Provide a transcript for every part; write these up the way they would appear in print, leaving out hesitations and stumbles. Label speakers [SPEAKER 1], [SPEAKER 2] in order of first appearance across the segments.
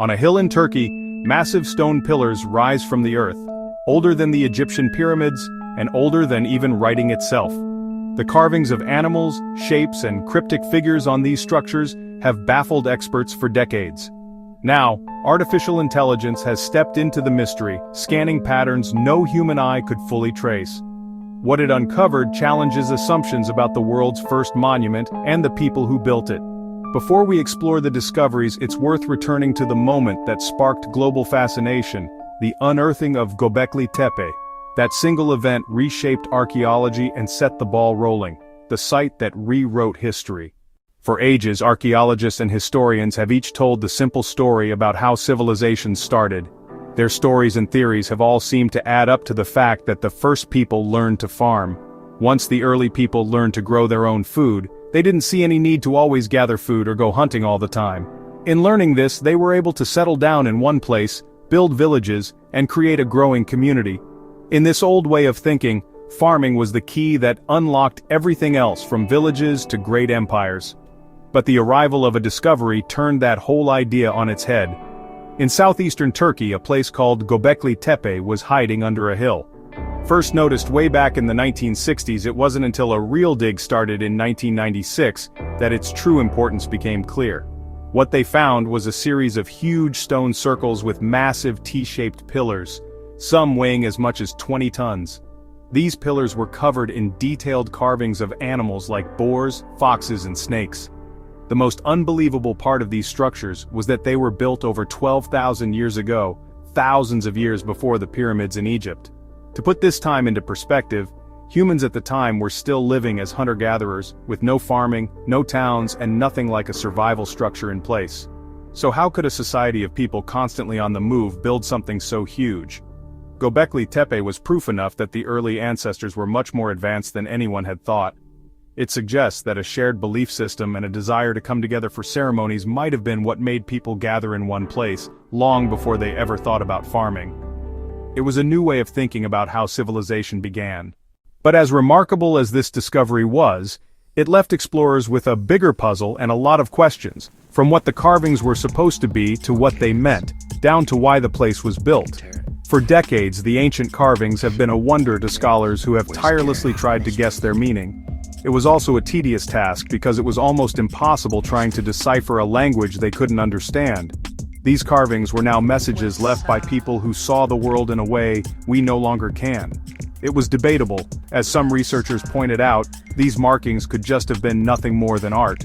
[SPEAKER 1] On a hill in Turkey, massive stone pillars rise from the earth, older than the Egyptian pyramids, and older than even writing itself. The carvings of animals, shapes, and cryptic figures on these structures have baffled experts for decades. Now, artificial intelligence has stepped into the mystery, scanning patterns no human eye could fully trace. What it uncovered challenges assumptions about the world's first monument and the people who built it. Before we explore the discoveries, it's worth returning to the moment that sparked global fascination, the unearthing of Göbekli Tepe. That single event reshaped archaeology and set the ball rolling, the site that rewrote history. For ages, archaeologists and historians have each told the simple story about how civilizations started. Their stories and theories have all seemed to add up to the fact that the first people learned to farm. Once the early people learned to grow their own food, they didn't see any need to always gather food or go hunting all the time. In learning this, they were able to settle down in one place, build villages, and create a growing community. In this old way of thinking, farming was the key that unlocked everything else from villages to great empires. But the arrival of a discovery turned that whole idea on its head. In southeastern Turkey, a place called Gobekli Tepe was hiding under a hill. First noticed way back in the 1960s, it wasn't until a real dig started in 1996 that its true importance became clear. What they found was a series of huge stone circles with massive T-shaped pillars, some weighing as much as 20 tons. These pillars were covered in detailed carvings of animals like boars, foxes, and snakes. The most unbelievable part of these structures was that they were built over 12,000 years ago, thousands of years before the pyramids in Egypt. To put this time into perspective, humans at the time were still living as hunter-gatherers, with no farming, no towns, and nothing like a survival structure in place. So how could a society of people constantly on the move build something so huge? Göbekli Tepe was proof enough that the early ancestors were much more advanced than anyone had thought. It suggests that a shared belief system and a desire to come together for ceremonies might have been what made people gather in one place, long before they ever thought about farming. It was a new way of thinking about how civilization began. But as remarkable as this discovery was, it left explorers with a bigger puzzle and a lot of questions, from what the carvings were supposed to be to what they meant, down to why the place was built. For decades, the ancient carvings have been a wonder to scholars who have tirelessly tried to guess their meaning. It was also a tedious task because it was almost impossible trying to decipher a language they couldn't understand. These carvings were now messages left by people who saw the world in a way we no longer can. It was debatable. As some researchers pointed out, these markings could just have been nothing more than art.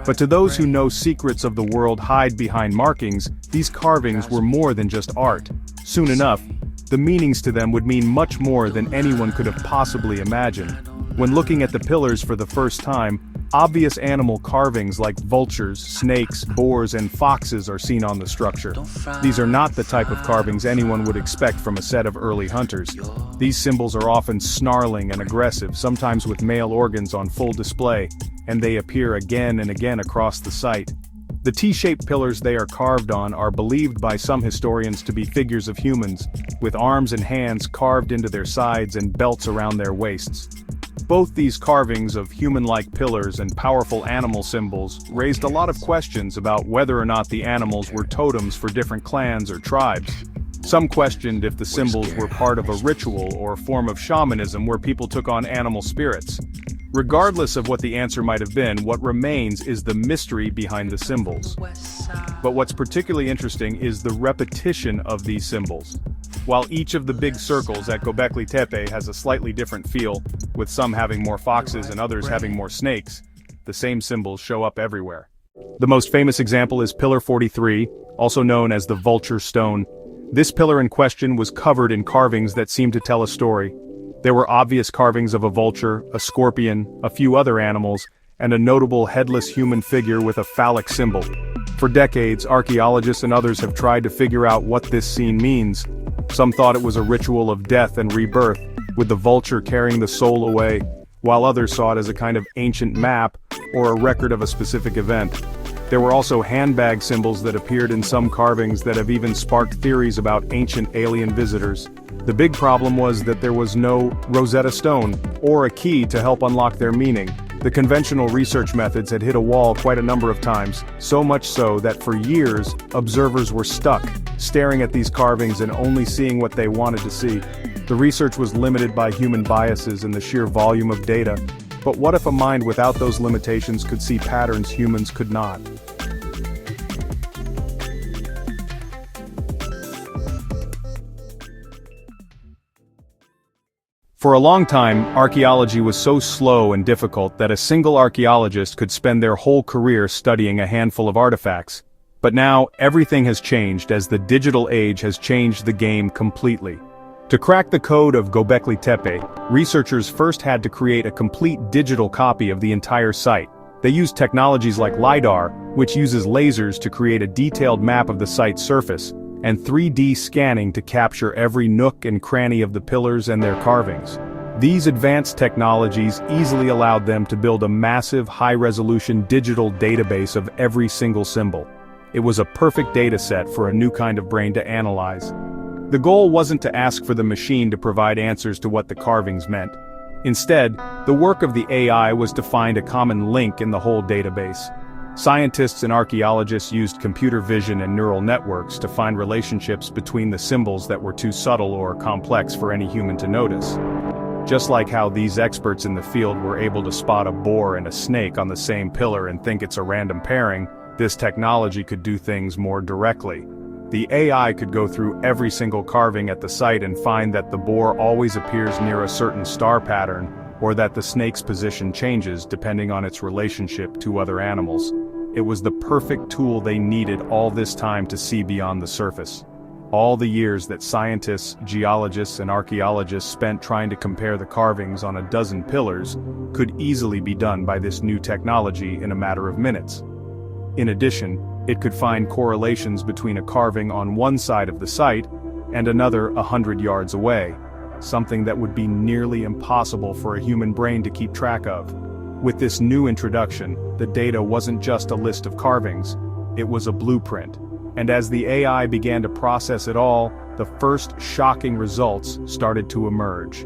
[SPEAKER 1] But to those who know secrets of the world hide behind markings, these carvings were more than just art. Soon enough, the meanings to them would mean much more than anyone could have possibly imagined. When looking at the pillars for the first time, obvious animal carvings like vultures, snakes, boars, and foxes are seen on the structure. These are not the type of carvings anyone would expect from a set of early hunters. These symbols are often snarling and aggressive, sometimes with male organs on full display, and they appear again and again across the site. The T-shaped pillars they are carved on are believed by some historians to be figures of humans, with arms and hands carved into their sides and belts around their waists. Both these carvings of human-like pillars and powerful animal symbols raised a lot of questions about whether or not the animals were totems for different clans or tribes. Some questioned if the symbols were part of a ritual or form of shamanism where people took on animal spirits. Regardless of what the answer might have been, what remains is the mystery behind the symbols. But what's particularly interesting is the repetition of these symbols. While each of the big circles at Gobekli Tepe has a slightly different feel, with some having more foxes and others having more snakes, the same symbols show up everywhere. The most famous example is Pillar 43, also known as the Vulture Stone. This pillar in question was covered in carvings that seemed to tell a story. There were obvious carvings of a vulture, a scorpion, a few other animals, and a notable headless human figure with a phallic symbol. For decades, archaeologists and others have tried to figure out what this scene means. Some thought it was a ritual of death and rebirth, with the vulture carrying the soul away, while others saw it as a kind of ancient map or a record of a specific event. There were also handbag symbols that appeared in some carvings that have even sparked theories about ancient alien visitors. The big problem was that there was no Rosetta Stone or a key to help unlock their meaning. The conventional research methods had hit a wall quite a number of times, so much so that for years, observers were stuck, staring at these carvings and only seeing what they wanted to see. The research was limited by human biases and the sheer volume of data. But what if a mind without those limitations could see patterns humans could not? For a long time, archaeology was so slow and difficult that a single archaeologist could spend their whole career studying a handful of artifacts. But now, everything has changed as the digital age has changed the game completely. To crack the code of Göbekli Tepe, researchers first had to create a complete digital copy of the entire site. They used technologies like LiDAR, which uses lasers to create a detailed map of the site's surface, and 3D scanning to capture every nook and cranny of the pillars and their carvings. These advanced technologies easily allowed them to build a massive, high-resolution digital database of every single symbol. It was a perfect data set for a new kind of brain to analyze. The goal wasn't to ask for the machine to provide answers to what the carvings meant. Instead, the work of the AI was to find a common link in the whole database. Scientists and archaeologists used computer vision and neural networks to find relationships between the symbols that were too subtle or complex for any human to notice. Just like how these experts in the field were able to spot a boar and a snake on the same pillar and think it's a random pairing, this technology could do things more directly. The AI could go through every single carving at the site and find that the boar always appears near a certain star pattern, or that the snake's position changes depending on its relationship to other animals. It was the perfect tool they needed all this time to see beyond the surface. All the years that scientists, geologists, and archaeologists spent trying to compare the carvings on a dozen pillars could easily be done by this new technology in a matter of minutes. In addition, it could find correlations between a carving on one side of the site and another 100 yards away, something that would be nearly impossible for a human brain to keep track of. With this new introduction, the data wasn't just a list of carvings, it was a blueprint. And as the AI began to process it all, the first shocking results started to emerge.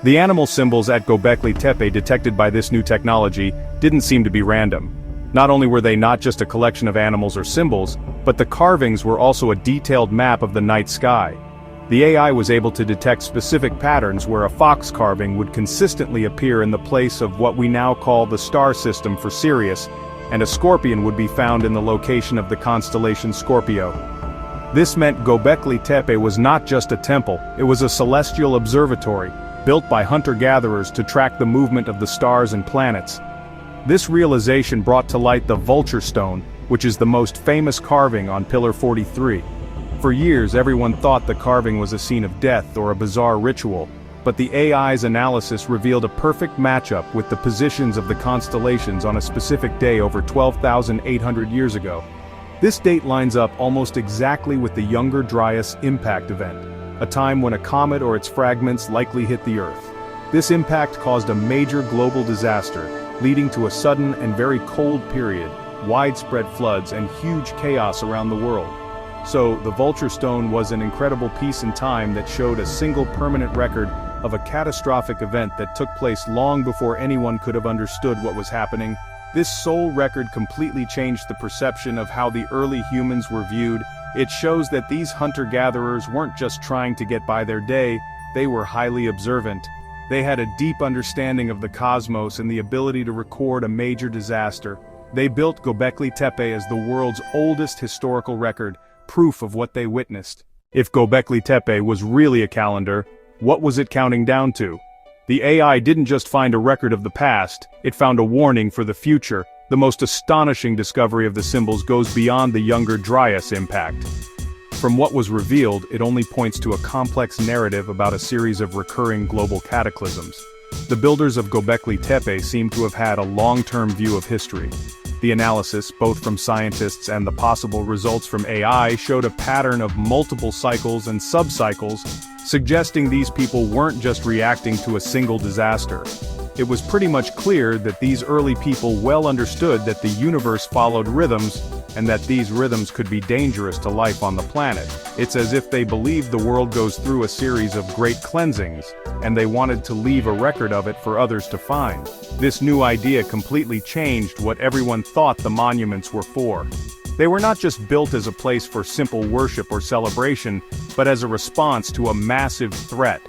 [SPEAKER 1] The animal symbols at Gobekli Tepe detected by this new technology didn't seem to be random. Not only were they not just a collection of animals or symbols, but the carvings were also a detailed map of the night sky. The AI was able to detect specific patterns where a fox carving would consistently appear in the place of what we now call the star system for Sirius, and a scorpion would be found in the location of the constellation Scorpio. This meant Gobekli Tepe was not just a temple, it was a celestial observatory, built by hunter-gatherers to track the movement of the stars and planets. This realization brought to light the vulture stone, which is the most famous carving on Pillar 43. For years, everyone thought the carving was a scene of death or a bizarre ritual, but the AI's analysis revealed a perfect matchup with the positions of the constellations on a specific day over 12,800 years ago. This date lines up almost exactly with the Younger Dryas impact event, a time when a comet or its fragments likely hit the Earth. This impact caused a major global disaster, leading to a sudden and very cold period, widespread floods, and huge chaos around the world. So, the Vulture Stone was an incredible piece in time that showed a single permanent record of a catastrophic event that took place long before anyone could have understood what was happening. This sole record completely changed the perception of how the early humans were viewed. It shows that these hunter-gatherers weren't just trying to get by their day, they were highly observant. They had a deep understanding of the cosmos and the ability to record a major disaster. They built Gobekli Tepe as the world's oldest historical record, proof of what they witnessed. If Gobekli Tepe was really a calendar, what was it counting down to? The AI didn't just find a record of the past, it found a warning for the future. The most astonishing discovery of the symbols goes beyond the Younger Dryas impact. From what was revealed, it only points to a complex narrative about a series of recurring global cataclysms. The builders of Gobekli Tepe seem to have had a long-term view of history. The analysis, both from scientists and the possible results from AI, showed a pattern of multiple cycles and sub-cycles, suggesting these people weren't just reacting to a single disaster. It was pretty much clear that these early people well understood that the universe followed rhythms, and that these rhythms could be dangerous to life on the planet. It's as if they believed the world goes through a series of great cleansings, and they wanted to leave a record of it for others to find. This new idea completely changed what everyone thought the monuments were for. They were not just built as a place for simple worship or celebration, but as a response to a massive threat.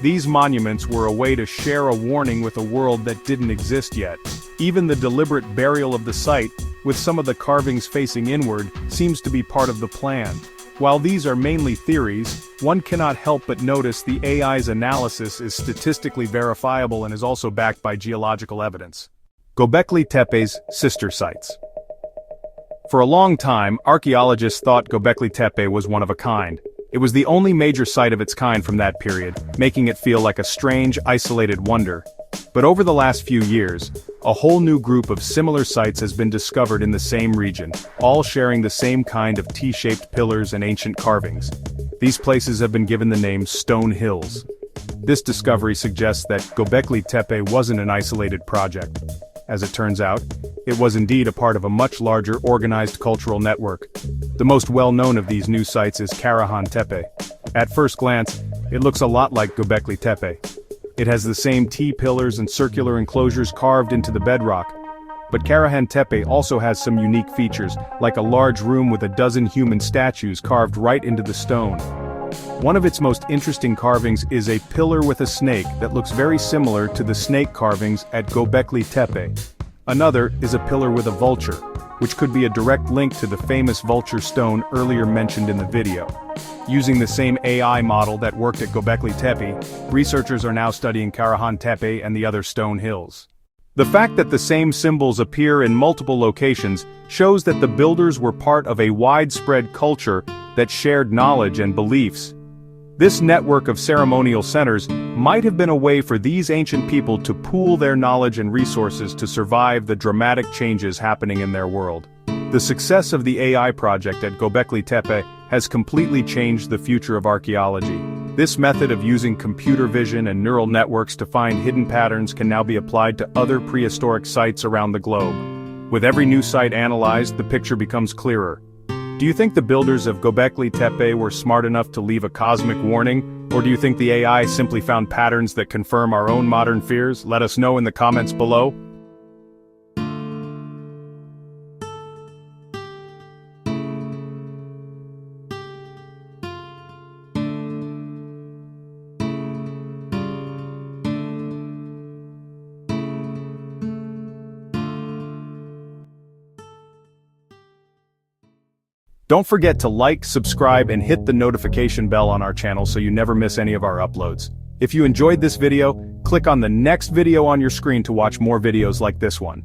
[SPEAKER 1] These monuments were a way to share a warning with a world that didn't exist yet. Even the deliberate burial of the site, with some of the carvings facing inward, seems to be part of the plan. While these are mainly theories, one cannot help but notice the AI's analysis is statistically verifiable and is also backed by geological evidence. Gobekli Tepe's sister sites. For a long time, archaeologists thought Gobekli Tepe was one of a kind. It was the only major site of its kind from that period, making it feel like a strange, isolated wonder. But over the last few years, a whole new group of similar sites has been discovered in the same region, all sharing the same kind of T-shaped pillars and ancient carvings. These places have been given the name Stone Hills. This discovery suggests that Gobekli Tepe wasn't an isolated project. As it turns out, it was indeed a part of a much larger organized cultural network. The most well-known of these new sites is Karahan Tepe. At first glance, it looks a lot like Gobekli Tepe. It has the same T-pillars and circular enclosures carved into the bedrock. But Karahan Tepe also has some unique features, like a large room with a dozen human statues carved right into the stone. One of its most interesting carvings is a pillar with a snake that looks very similar to the snake carvings at Gobekli Tepe. Another is a pillar with a vulture, which could be a direct link to the famous vulture stone earlier mentioned in the video. Using the same AI model that worked at Gobekli Tepe, researchers are now studying Karahan Tepe and the other stone hills. The fact that the same symbols appear in multiple locations shows that the builders were part of a widespread culture that shared knowledge and beliefs. This network of ceremonial centers might have been a way for these ancient people to pool their knowledge and resources to survive the dramatic changes happening in their world. The success of the AI project at Gobekli Tepe has completely changed the future of archaeology. This method of using computer vision and neural networks to find hidden patterns can now be applied to other prehistoric sites around the globe. With every new site analyzed, the picture becomes clearer. Do you think the builders of Gobekli Tepe were smart enough to leave a cosmic warning, or do you think the AI simply found patterns that confirm our own modern fears? Let us know in the comments below. Don't forget to like, subscribe, and hit the notification bell on our channel so you never miss any of our uploads. If you enjoyed this video, click on the next video on your screen to watch more videos like this one.